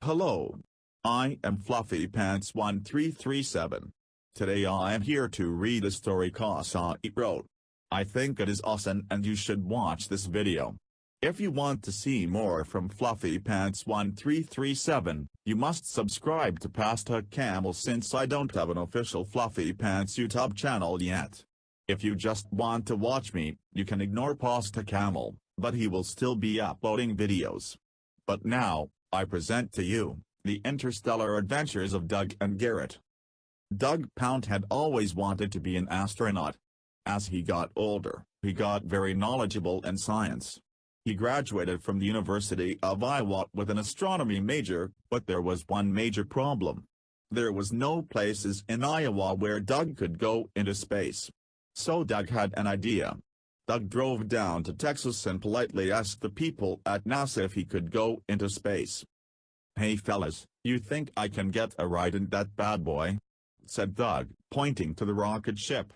Hello. I am Fluffypants1337. Today I am here to read a story Kasa wrote. I think it is awesome and you should watch this video. If you want to see more from Fluffypants1337, you must subscribe to Pasta Camel since I don't have an official Fluffy Pants YouTube channel yet. If you just want to watch me, you can ignore Pasta Camel, but he will still be uploading videos. But now, I present to you, the interstellar adventures of Doug and Garrett. Doug Pound had always wanted to be an astronaut. As he got older, he got very knowledgeable in science. He graduated from the University of Iowa with an astronomy major, but there was one major problem. There was no places in Iowa where Doug could go into space. So Doug had an idea. Doug drove down to Texas and politely asked the people at NASA if he could go into space. "Hey fellas, you think I can get a ride in that bad boy?" said Doug, pointing to the rocket ship.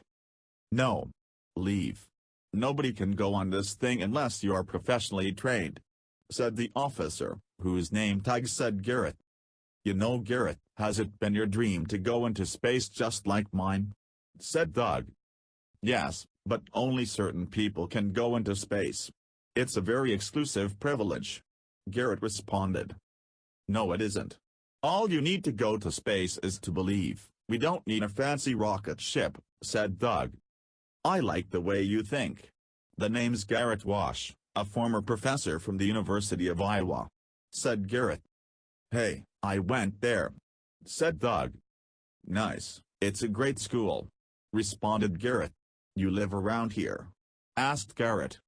"No. Leave. Nobody can go on this thing unless you are professionally trained," said the officer, whose name Doug said Garrett. "You know Garrett, has it been your dream to go into space just like mine?" said Doug. "Yes, but only certain people can go into space. It's a very exclusive privilege," Garrett responded. "No it isn't. All you need to go to space is to believe. We don't need a fancy rocket ship," said Doug. "I like the way you think." "The name's Garrett Wash, a former professor from the University of Iowa," said Garrett. "Hey, I went there," said Doug. "Nice, it's a great school," responded Garrett. "You live around here?" asked Garrett.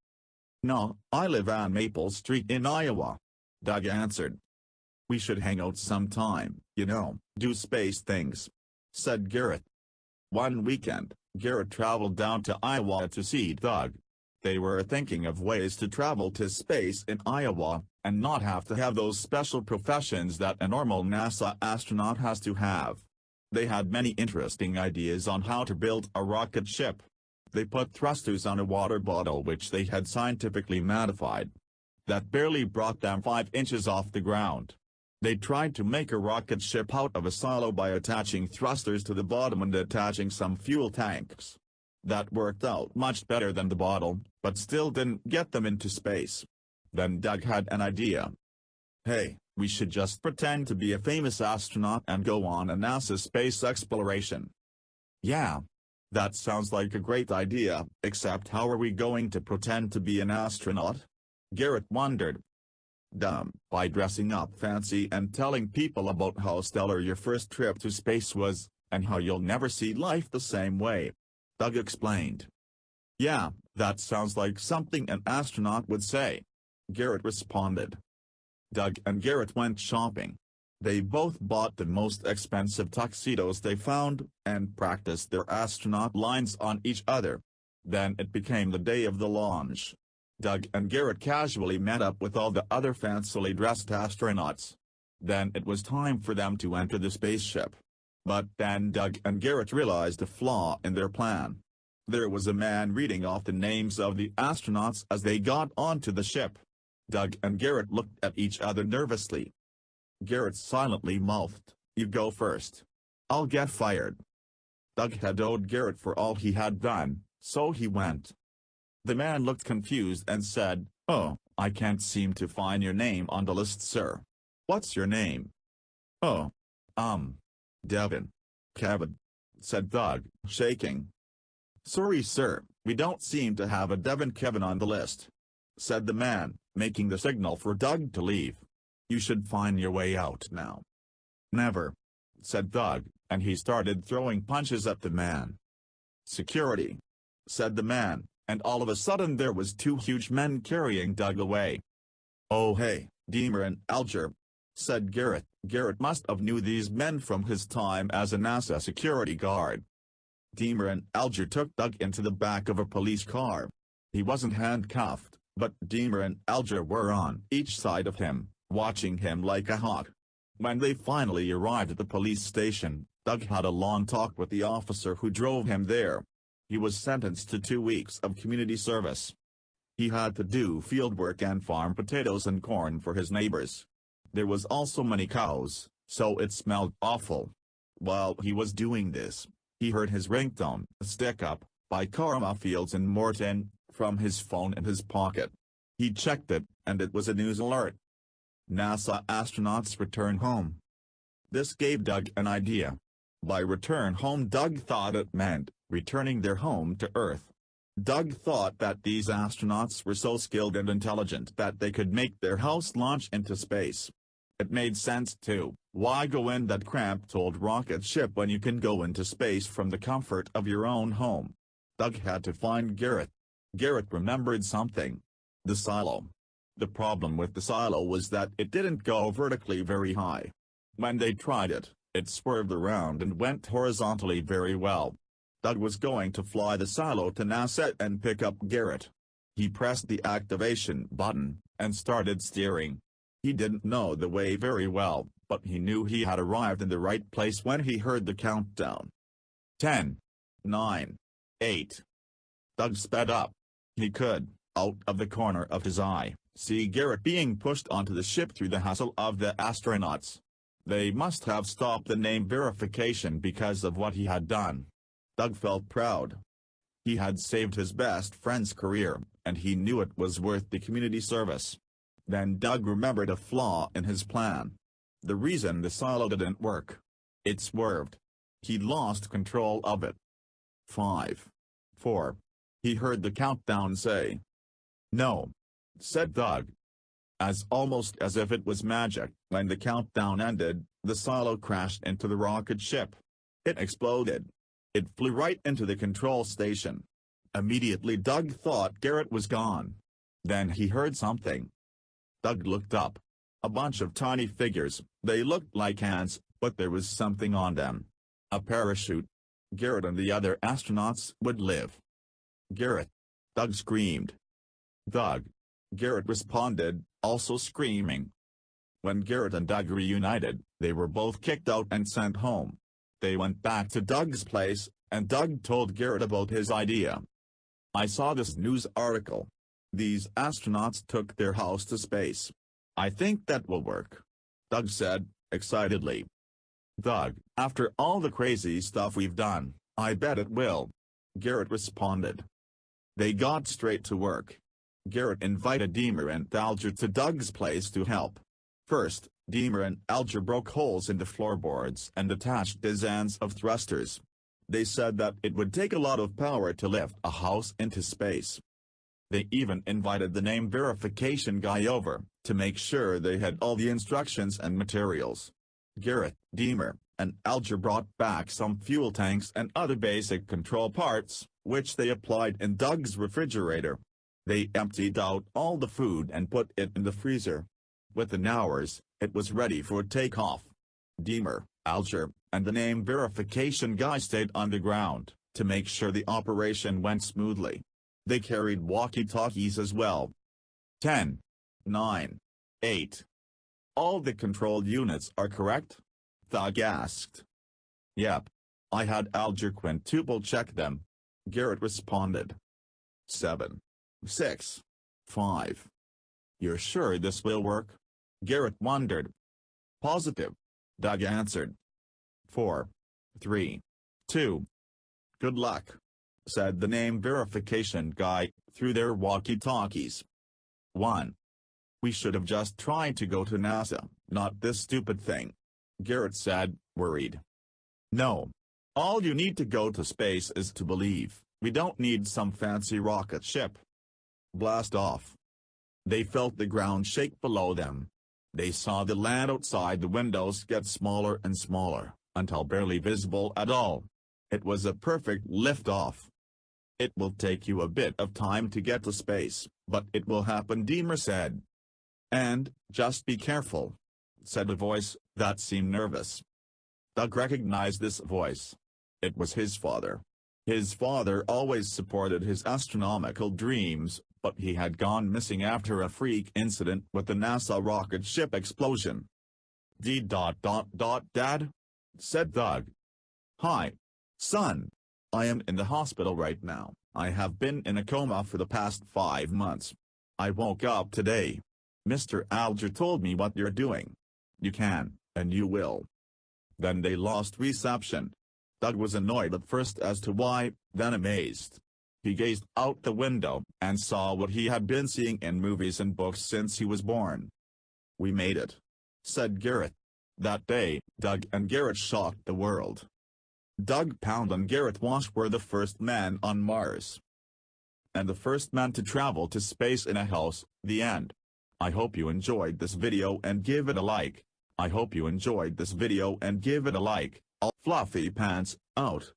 "No, I live on Maple Street in Iowa," Doug answered. "We should hang out sometime, do space things," said Garrett. One weekend, Garrett traveled down to Iowa to see Doug. They were thinking of ways to travel to space in Iowa, and not have to have those special professions that a normal NASA astronaut has to have. They had many interesting ideas on how to build a rocket ship. They put thrusters on a water bottle which they had scientifically modified. That barely brought them 5 inches off the ground. They tried to make a rocket ship out of a silo by attaching thrusters to the bottom and attaching some fuel tanks. That worked out much better than the bottle, but still didn't get them into space. Then Doug had an idea. "Hey, we should just pretend to be a famous astronaut and go on a NASA space exploration." "Yeah. That sounds like a great idea, except how are we going to pretend to be an astronaut?" Garrett wondered. "By dressing up fancy and telling people about how stellar your first trip to space was, and how you'll never see life the same way," Doug explained. "Yeah, that sounds like something an astronaut would say," Garrett responded. Doug and Garrett went shopping. They both bought the most expensive tuxedos they found, and practiced their astronaut lines on each other. Then it became the day of the launch. Doug and Garrett casually met up with all the other fancily dressed astronauts. Then it was time for them to enter the spaceship. But then Doug and Garrett realized a flaw in their plan. There was a man reading off the names of the astronauts as they got onto the ship. Doug and Garrett looked at each other nervously. Garrett silently mouthed, "You go first. I'll get fired." Doug had owed Garrett for all he had done, so he went. The man looked confused and said, "Oh, I can't seem to find your name on the list, sir. What's your name?" "Oh. Devin." "Kevin," said Doug, shaking. "Sorry sir, we don't seem to have a Devin Kevin on the list," said the man, making the signal for Doug to leave. "You should find your way out now." "Never," said Doug, and he started throwing punches at the man. "Security," said the man, and all of a sudden there was 2 huge men carrying Doug away. "Oh hey, Deemer and Alger," said Garrett. Garrett must have knew these men from his time as a NASA security guard. Deemer and Alger took Doug into the back of a police car. He wasn't handcuffed, but Deemer and Alger were on each side of him, watching him like a hawk. When they finally arrived at the police station, Doug had a long talk with the officer who drove him there. He was sentenced to 2 weeks of community service. He had to do field work and farm potatoes and corn for his neighbors. There was also many cows, so it smelled awful. While he was doing this, he heard his ringtone, "Stick Up," by Karma Fields and Morton, from his phone in his pocket. He checked it, and it was a news alert. NASA astronauts return home. This gave Doug an idea. By return home, Doug thought it meant returning their home to Earth. Doug thought that these astronauts were so skilled and intelligent that they could make their house launch into space. It made sense too. Why go in that cramped old rocket ship when you can go into space from the comfort of your own home? Doug had to find Garrett. Garrett remembered something. The silo. The problem with the silo was that it didn't go vertically very high. When they tried it, it swerved around and went horizontally very well. Doug was going to fly the silo to NASA and pick up Garrett. He pressed the activation button, and started steering. He didn't know the way very well, but he knew he had arrived in the right place when he heard the countdown. 10, 9, 8. Doug sped up. He could, out of the corner of his eye, see Garrett being pushed onto the ship through the hustle of the astronauts. They must have stopped the name verification because of what he had done. Doug felt proud. He had saved his best friend's career, and he knew it was worth the community service. Then Doug remembered a flaw in his plan. The reason the silo didn't work. It swerved. He lost control of it. 5, 4. He heard the countdown say. "No," said Doug. Almost as if it was magic, when the countdown ended, the silo crashed into the rocket ship. It exploded. It flew right into the control station. Immediately Doug thought Garrett was gone. Then he heard something. Doug looked up. A bunch of tiny figures. They looked like ants, but there was something on them. A parachute. Garrett and the other astronauts would live. "Garrett!" Doug screamed. "Doug!" Garrett responded, also screaming. When Garrett and Doug reunited, they were both kicked out and sent home. They went back to Doug's place, and Doug told Garrett about his idea. "I saw this news article. These astronauts took their house to space. I think that will work," Doug said, excitedly. "Doug, after all the crazy stuff we've done, I bet it will," Garrett responded. They got straight to work. Garrett invited Deemer and Alger to Doug's place to help. First, Deemer and Alger broke holes in the floorboards and attached dozens of thrusters. They said that it would take a lot of power to lift a house into space. They even invited the name verification guy over, to make sure they had all the instructions and materials. Garrett, Deemer, and Alger brought back some fuel tanks and other basic control parts, which they applied in Doug's refrigerator. They emptied out all the food and put it in the freezer. Within hours, it was ready for takeoff. Deemer, Alger, and the name verification guy stayed underground, to make sure the operation went smoothly. They carried walkie-talkies as well. 10, 9, 8. "All the control units are correct?" Doug asked. "Yep. I had Alger quintuple check them," Garrett responded. 7, 6, 5. "You're sure this will work?" Garrett wondered. "Positive," Doug answered. 4, 3, 2. "Good luck," said the name verification guy, through their walkie-talkies. 1. "We should have just tried to go to NASA, not this stupid thing," Garrett said, worried. "No. All you need to go to space is to believe. We don't need some fancy rocket ship." Blast off. They felt the ground shake below them. They saw the land outside the windows get smaller and smaller, until barely visible at all. It was a perfect lift-off. "It will take you a bit of time to get to space, but it will happen," Deemer said. "And, just be careful," said a voice that seemed nervous. Doug recognized this voice. It was his father. His father always supported his astronomical dreams, but he had gone missing after a freak incident with the NASA rocket ship explosion. "Dad?" said Doug. "Hi. Son. I am in the hospital right now. I have been in a coma for the past 5 months. I woke up today. Mr. Alger told me what you're doing. You can, and you will. Then they lost reception. Doug was annoyed at first as to why, then amazed. He gazed out the window and saw what he had been seeing in movies and books since he was born. "We made it," said Garrett. That day, Doug and Garrett shocked the world. Doug Pound and Garrett Wash were the first men on Mars. And the first men to travel to space in a house. The end. I hope you enjoyed this video and give it a like. I hope you enjoyed this video and give it a like. Fluffy Pants, out.